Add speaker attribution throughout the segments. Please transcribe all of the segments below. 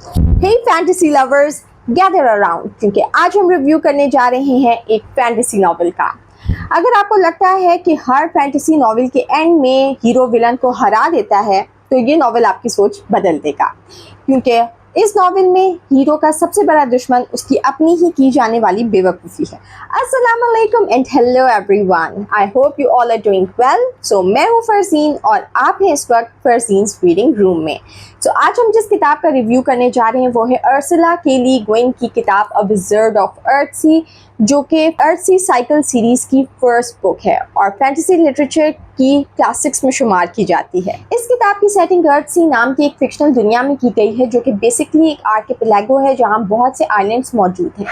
Speaker 1: हे fantasy lovers, gather around, क्योंकि आज हम रिव्यू करने जा रहे हैं एक फैंटेसी नॉवेल का। अगर आपको लगता है कि हर फैंटेसी नॉवेल के एंड में हीरो विलन को हरा देता है तो ये नॉवेल आपकी सोच बदल देगा, क्योंकि इस नॉवेल में हीरो का सबसे बड़ा दुश्मन उसकी अपनी ही की जाने वाली बेवकूफ़ी है। अस्सलाम वालेकुम and hello everyone, I hope you all are doing well. So मैं हूँ फरजीन और आप हैं इस वक्त फरजीन्स रीडिंग रूम में। सो आज हम जिस किताब का रिव्यू करने जा रहे हैं वो है उर्सुला के ली गुइन की किताब अ विज़ार्ड ऑफ अर्थसी, जो कि अर्थसी साइकिल सीरीज़ की फर्स्ट बुक है और फैंटेसी लिटरेचर की क्लासिक्स में शुमार की जाती है। इस किताब की सेटिंग अर्थसी नाम की एक फिक्शनल दुनिया में की गई है, जो कि बेसिकली एक आर्किपेलागो है जहाँ बहुत से आइलैंड्स मौजूद हैं।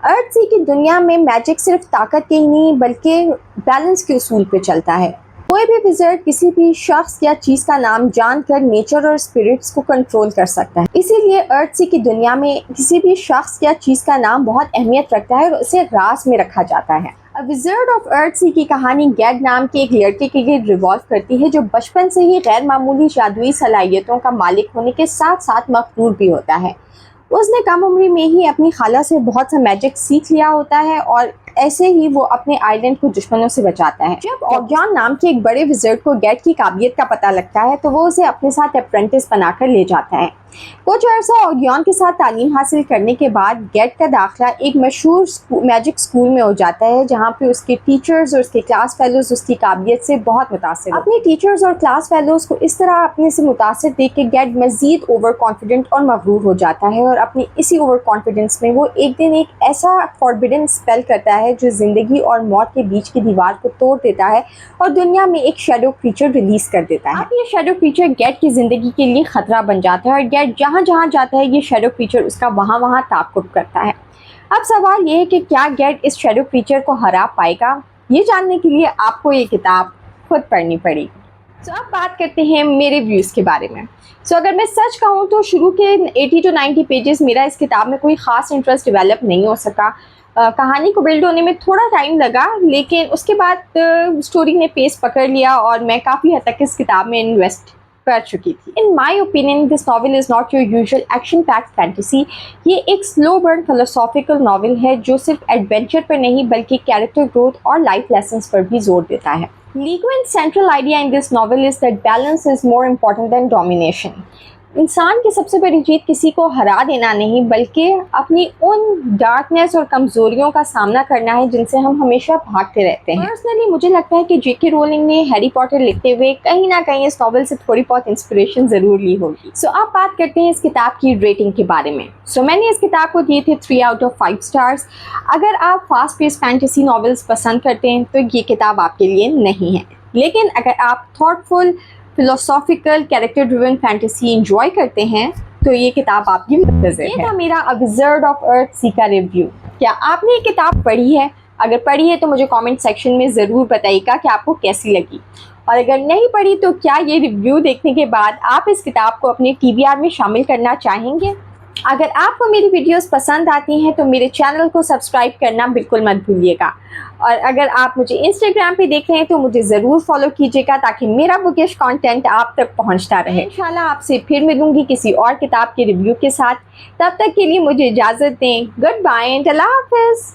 Speaker 1: अर्थसी की दुनिया में मैजिक सिर्फ ताकत के ही नहीं बल्कि बैलेंस के उसूल पे चलता है। कोई भी विज़ार्ड किसी भी शख्स या चीज़ का नाम जानकर नेचर और स्पिरिट्स को कंट्रोल कर सकता है। इसीलिए अर्थसी की दुनिया में किसी भी शख्स या चीज़ का नाम बहुत अहमियत रखता है और उसे राज में रखा जाता है। अ विज़ार्ड ऑफ अर्थसी की कहानी गैड नाम के एक लड़के के लिए रिवॉल्व करती है, जो बचपन से ही गैर मामूली जादुई सलाहियतों का मालिक होने के साथ साथ मगरूर भी होता है। उसने कम उम्र में ही अपनी खाला से बहुत सा मैजिक सीख लिया होता है और ऐसे ही वो अपने आइलैंड को दुश्मनों से बचाता है। जब ऑग्यान नाम के एक बड़े विज़ार्ड को गैड की काबिलियत का पता लगता है तो वो उसे अपने साथ अप्रेंटिस बनाकर ले जाता है। कुछ अर्सा ऑग्यान के साथ तालीम हासिल करने के बाद गैड का दाखिला एक मशहूर मैजिक स्कूल में हो जाता है, जहाँ पे उसके टीचर्स और उसके क्लास फेलोज उसकी काबिलियत से बहुत मुतासिर। अपने टीचर्स और क्लास फेलोज को इस तरह अपने से मुतासिर देख के गैड मज़ीद ओवर कॉन्फिडेंट और मगरूर हो जाता है और अपनी इसी ओवर कॉन्फिडेंस में वो एक दिन एक ऐसा फॉरबिडन स्पेल करता है जो ज़िंदगी और मौत के बीच की दीवार को तोड़ देता है और दुनिया में एक शैडो क्रीचर रिलीज कर देता है। अब ये शैडो क्रीचर गैड की ज़िंदगी के लिए खतरा बन जाता है और गैड जहाँ जहाँ जाता है ये शैडो क्रीचर उसका वहाँ ताक़ुब करता है। अब सवाल ये है कि क्या गैड इस शैडो क्रीचर को हरा पाएगा? ये जानने के लिए आपको ये किताब खुद पढ़नी पड़ेगी। तो अब बात करते हैं मेरे व्यूज़ के बारे में। अगर मैं सच कहूँ तो शुरू के 80 to 90 पेजेस मेरा इस किताब में कोई ख़ास इंटरेस्ट डेवलप नहीं हो सका। कहानी को बिल्ड होने में थोड़ा टाइम लगा, लेकिन उसके बाद स्टोरी ने पेस पकड़ लिया और मैं काफ़ी हद तक इस किताब में इन्वेस्ट कर चुकी थी। In my opinion this novel is not your usual action packed fantasy. ये एक स्लो बर्न फिलोसॉफिकल नॉवल है जो सिर्फ एडवेंचर पर नहीं बल्कि कैरेक्टर ग्रोथ और लाइफ लेसन्स पर भी जोर देता है। ली गुइन's central idea in this novel is that balance is more important than domination. इंसान की सबसे बड़ी जीत किसी को हरा देना नहीं बल्कि अपनी उन डार्कनेस और कमज़ोरियों का सामना करना है जिनसे हम हमेशा भागते रहते हैं। पर्सनली मुझे लगता है कि जेके रोलिंग ने हैरी पॉटर लिखते हुए कहीं ना कहीं इस नॉवल से थोड़ी बहुत इंस्पिरेशन ज़रूर ली होगी। अब बात करते हैं इस किताब की रेटिंग के बारे में। मैंने इस किताब को दिए थे 3 out of 5 स्टार्स। अगर आप फास्ट पेस फैंटेसी नॉवेल्स पसंद करते हैं तो ये किताब आपके लिए नहीं है, लेकिन अगर आप thoughtful philosophical character driven fantasy enjoy करते हैं तो ये किताब आपकी नज़र है। ये था मेरा अ विज़ार्ड ऑफ अर्थसी का रिव्यू। क्या आपने ये किताब पढ़ी है? अगर पढ़ी है तो मुझे कमेंट सेक्शन में ज़रूर बताइएगा कि आपको कैसी लगी, और अगर नहीं पढ़ी तो क्या ये रिव्यू देखने के बाद आप इस किताब को अपने TBR में शामिल करना चाहेंगे? अगर आपको मेरी वीडियोस पसंद आती हैं तो मेरे चैनल को सब्सक्राइब करना बिल्कुल मत भूलिएगा, और अगर आप मुझे इंस्टाग्राम पे देख रहे हैं तो मुझे ज़रूर फॉलो कीजिएगा ताकि मेरा बुकिश कंटेंट आप तक पहुंचता रहे। इंशाल्लाह आपसे फिर मिलूंगी किसी और किताब के रिव्यू के साथ। तब तक के लिए मुझे इजाज़त दें। गुड बाय एंड अल्लाह हाफ़िज़।